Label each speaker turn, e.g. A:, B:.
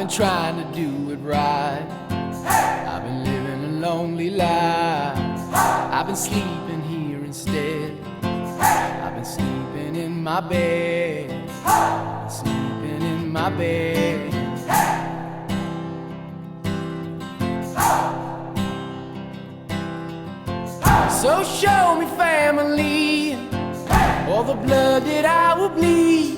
A: been trying to do it right. I've been living a lonely life. I've been sleeping here instead. I've been sleeping in my bed, sleeping in my bed. So show me family, all the blood that I will bleed.